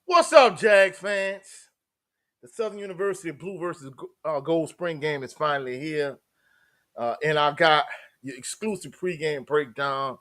What's up, Jags fans? The Southern University Blue versus Gold Spring game is finally here, and I got your exclusive pregame breakdown,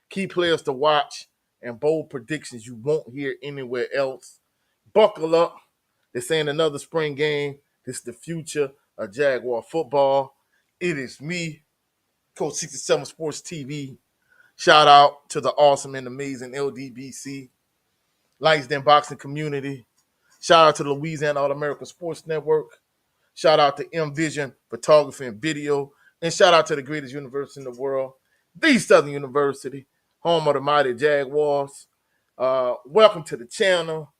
key players to watch, and bold predictions you won't hear anywhere else. Buckle up. This ain't another spring game. This is the future of Jaguar football. It is me, Coach 67 Sports TV. Shout out to the awesome and amazing LDBC, Lights Den Boxing community. Shout out to the Louisiana All American Sports Network. Shout out to M Vision Photography and Video. And shout out to the greatest university in the world, the Southern University, home of the mighty Jaguars. Welcome to the channel.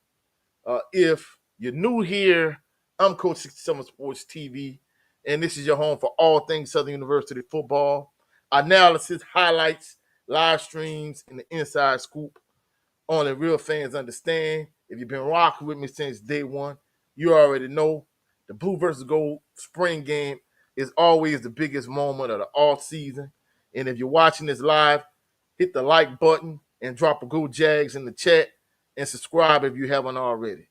If you're new here, I'm Coach 67 Sports TV, and this is your home for all things Southern University football, analysis, highlights, live streams, and the inside scoop. Only real fans understand. If you've been rocking with me since day one, you already know the Blue versus Gold spring game is always the biggest moment of the off season. And if you're watching this live, hit the like button and drop a Go Jags in the chat and subscribe if you haven't already.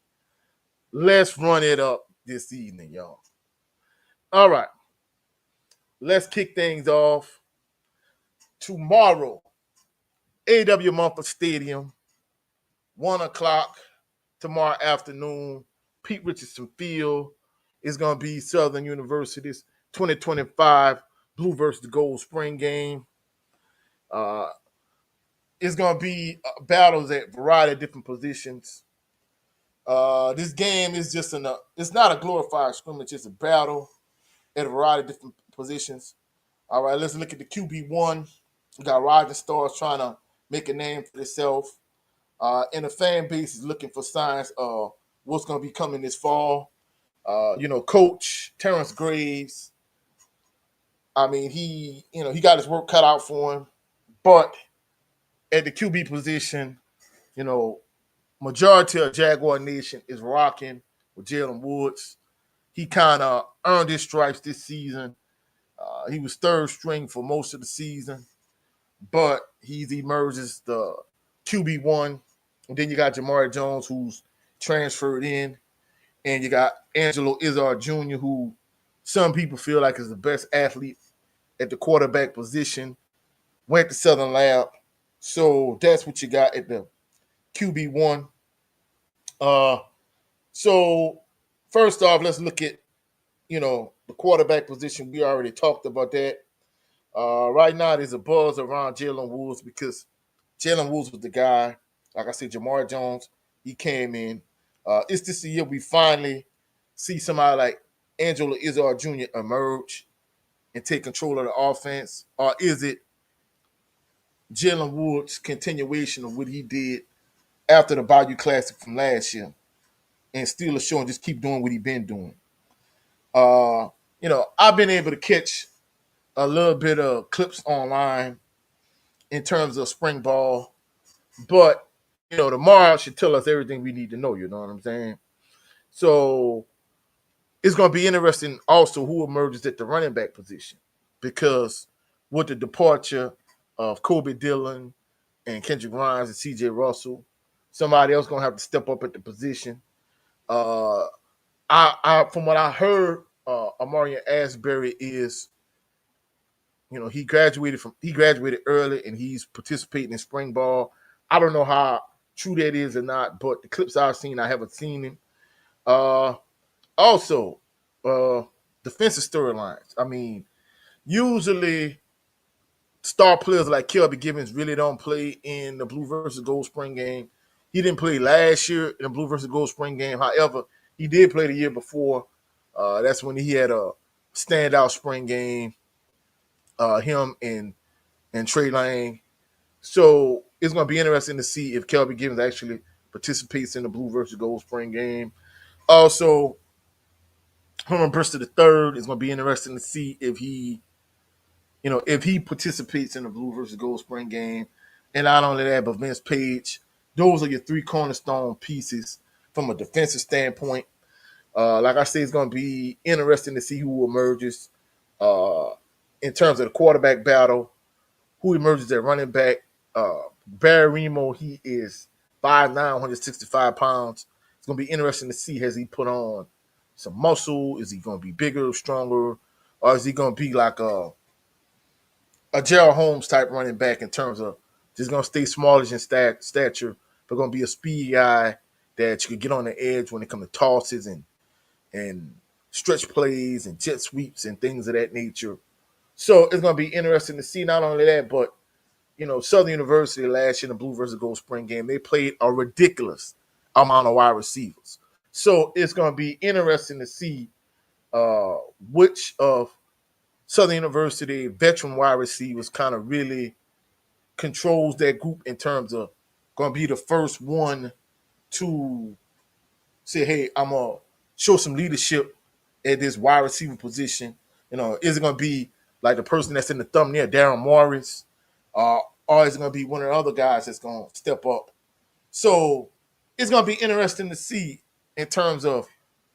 Let's run it up this evening, y'all. All right. Let's kick things off. Tomorrow, A.W. Mumford Stadium, 1 o'clock tomorrow afternoon, Pete Richardson Field is going to be Southern University's 2025 Blue versus Gold spring game. It's going to be battles at a variety of different positions. This game is it's not a glorified scrimmage, it's a battle at a variety of different positions. All right, let's look at the QB1. We got Rising Stars trying to make a name for themselves. And the fan base is looking for signs of what's going to be coming this fall. Coach Terrence Graves. I mean, he got his work cut out for him, but at the QB position, majority of Jaguar Nation is rocking with Jalen Woods. He kind of earned his stripes this season. He was third string for most of the season, but he's emerged as the QB1. And then you got Jamari Jones, who's transferred in. And you got Angelo Izzard Jr., who some people feel like is the best athlete at the quarterback position. Went to Southern Lab. So that's what you got at the QB1. So first off, let's look at, the quarterback position. We already talked about that. Right now, there's a buzz around Jalen Woods because Jalen Woods was the guy. Like I said, Jamar Jones, he came in. Is this the year we finally see somebody like Angelo Izzard Jr. emerge and take control of the offense? Or is it Jalen Woods' continuation of what he did after the Bayou Classic from last year and still a show and just keep doing what he's been doing? I've been able to catch a little bit of clips online in terms of spring ball, but tomorrow should tell us everything we need to know. You know what I'm saying? So it's going to be interesting also who emerges at the running back position because with the departure of Kobe Dillon and Kendrick Grimes and C.J. Russell, somebody else going to have to step up at the position. I from what I heard, Amarian Asbury is, he graduated early and he's participating in spring ball. I don't know how true that is or not, but the clips I've seen, I haven't seen him. Also, defensive storylines. I mean, usually star players like Kelby Givens really don't play in the Blue versus Gold spring game. He didn't play last year in the Blue versus Gold spring game. However, he did play the year before. That's when he had a standout spring game. Him and Trey Lang. So it's going to be interesting to see if Kelby Givens actually participates in the Blue versus Gold spring game. Also, Herman Bristol III is going to be interesting to see if he participates in the Blue versus Gold spring game. And not only that, but Vince Page. Those are your three cornerstone pieces from a defensive standpoint. Like I say, it's going to be interesting to see who emerges in terms of the quarterback battle, who emerges at running back. Barry Remo, he is 5'9", 165 pounds. gonna be interesting to see, has he put on some muscle? Is he gonna be bigger, stronger, or is he gonna be like a Gerald Holmes type running back in terms of just gonna stay smallish in stature, but gonna be a speed guy that you could get on the edge when it comes to tosses and stretch plays and jet sweeps and things of that nature. So it's gonna be interesting to see. Not only that, but Southern University last year in the Blue versus Gold spring game, they played a ridiculous amount of wide receivers. So it's gonna be interesting to see uh, which of Southern University veteran wide receivers kind of really controls that group in terms of going to be the first one to say, hey, I'm going to show some leadership at this wide receiver position. Is it going to be like the person that's in the thumbnail, Darren Morris, or is it going to be one of the other guys that's going to step up? So it's going to be interesting to see in terms of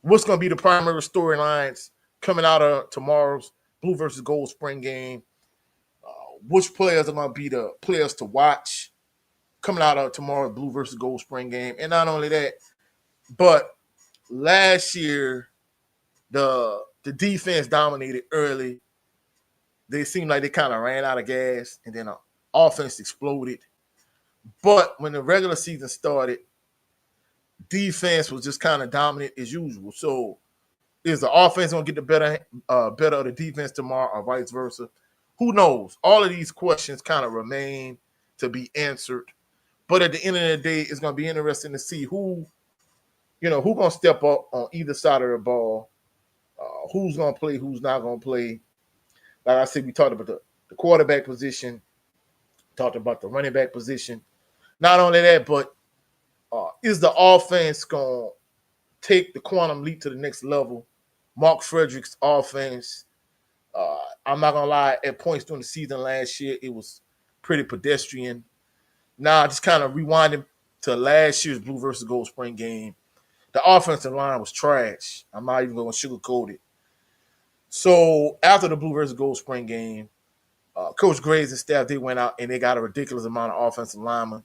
what's going to be the primary storylines coming out of tomorrow's Blue versus Gold spring game. Which players are going to be the players to watch coming out of tomorrow's Blue versus Gold spring game. And not only that, but last year, the defense dominated early. They seemed like they kind of ran out of gas, and then offense exploded. But when the regular season started, defense was just kind of dominant as usual. So is the offense going to get the better of the defense tomorrow, or vice versa? Who knows? All of these questions kind of remain to be answered. But at the end of the day, it's going to be interesting to see who going to step up on either side of the ball, who's going to play, who's not going to play. Like I said, we talked about the quarterback position, talked about the running back position. Not only that, but is the offense going to take the quantum leap to the next level? Mark Frederick's offense, I'm not going to lie, at points during the season last year, it was pretty pedestrian. Now, just kind of rewinding to last year's Blue versus Gold spring game, the offensive line was trash. I'm not even going to sugarcoat it. So after the Blue versus Gold spring game, Coach Graves and staff, they went out and they got a ridiculous amount of offensive linemen.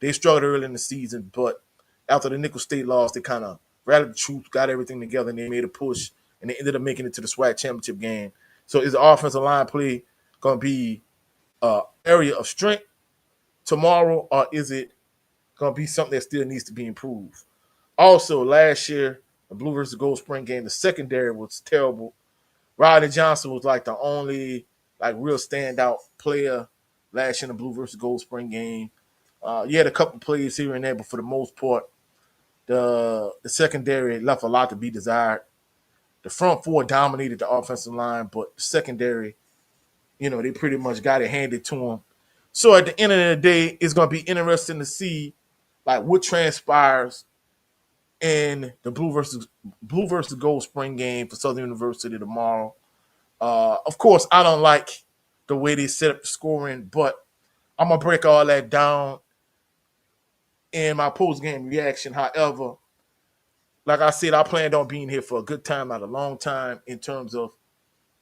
They struggled early in the season, but after the Nickel State loss, they kind of rallied the troops, got everything together, and they made a push, and they ended up making it to the SWAC championship game. So is the offensive line play going to be an area of strength tomorrow, or is it going to be something that still needs to be improved? Also, last year, the Blue versus Gold spring game, the secondary was terrible. Rodney Johnson was like the only real standout player last year in the Blue versus Gold spring game. You had a couple plays here and there, but for the most part, the secondary left a lot to be desired. The front four dominated the offensive line, but the secondary, they pretty much got it handed to them. So at the end of the day, it's going to be interesting to see what transpires in the Blue versus Gold spring game for Southern University tomorrow. Of course, I don't like the way they set up the scoring, but I'm gonna break all that down in my post-game reaction. However, like I said, I planned on being here for a good time, not a long time, in terms of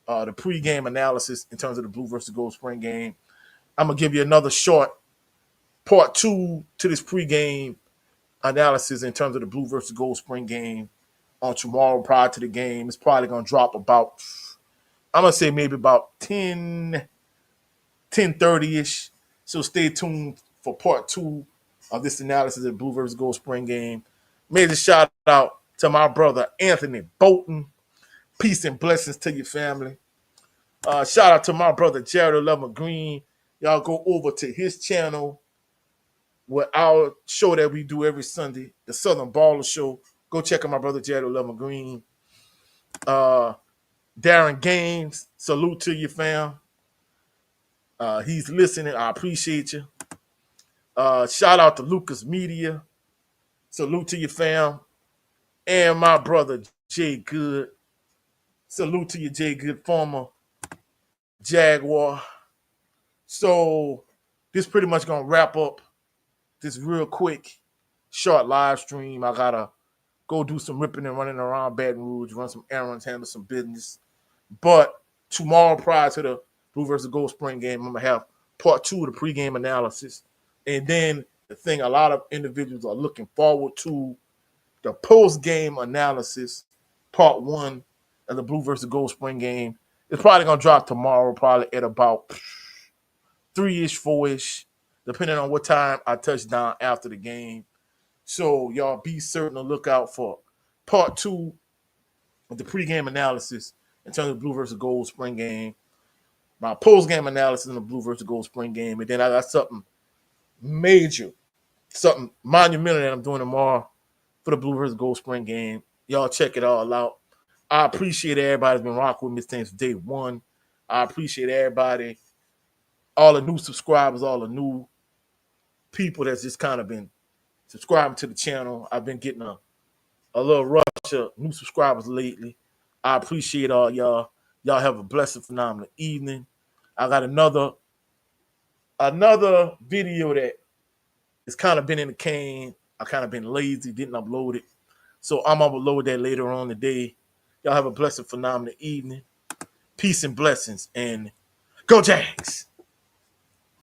the pre-game analysis, in terms of the Blue versus Gold spring game. I'm gonna give you another short part two to this pre-game analysis in terms of the Blue versus Gold spring game on tomorrow prior to the game. It's probably gonna drop about, I'm gonna say maybe about 10:30ish. So stay tuned for part two of this analysis of the Blue versus Gold spring game. Major shout out to my brother Anthony Bolton. Peace and blessings to your family. Shout out to my brother Jared 11 Green. Y'all go over to his channel with our show that we do every Sunday, the Southern Baller Show. Go check out my brother Jared 11 Green. Darren Gaines, salute to you, fam. He's listening. I appreciate you. Shout out to Lucas Media. Salute to you, fam. And my brother Jay Good. Salute to you, Jay Good, former Jaguar. So this pretty much gonna wrap up this real quick, short live stream. I gotta go do some ripping and running around Baton Rouge, run some errands, handle some business. But tomorrow, prior to the Blue versus Gold spring game, I'm gonna have part two of the pregame analysis. And then the thing a lot of individuals are looking forward to the post-game analysis, part 1 of the Blue versus Gold Spring game. It's probably going to drop tomorrow, probably at about 3-ish, 4-ish, depending on what time I touch down after the game. So y'all be certain to look out for part 2 of the pregame analysis in terms of the Blue versus Gold Spring game, my post-game analysis in the Blue versus Gold Spring game, and then I got something major, something monumental that I'm doing tomorrow for the Blue versus Gold Spring game. Y'all check it all out. I appreciate everybody that's been rocking with me since day one. I appreciate everybody, all the new subscribers, all the new people that's just kind of been subscribing to the channel. I've been getting a little rush of new subscribers lately. I appreciate all y'all. Y'all have a blessed, phenomenal evening. I got another video that has kind of been in the can. I kind of been lazy, didn't upload it. So I'm going to load that later on today. Y'all have a blessed, phenomenal evening. Peace and blessings. And go Jags!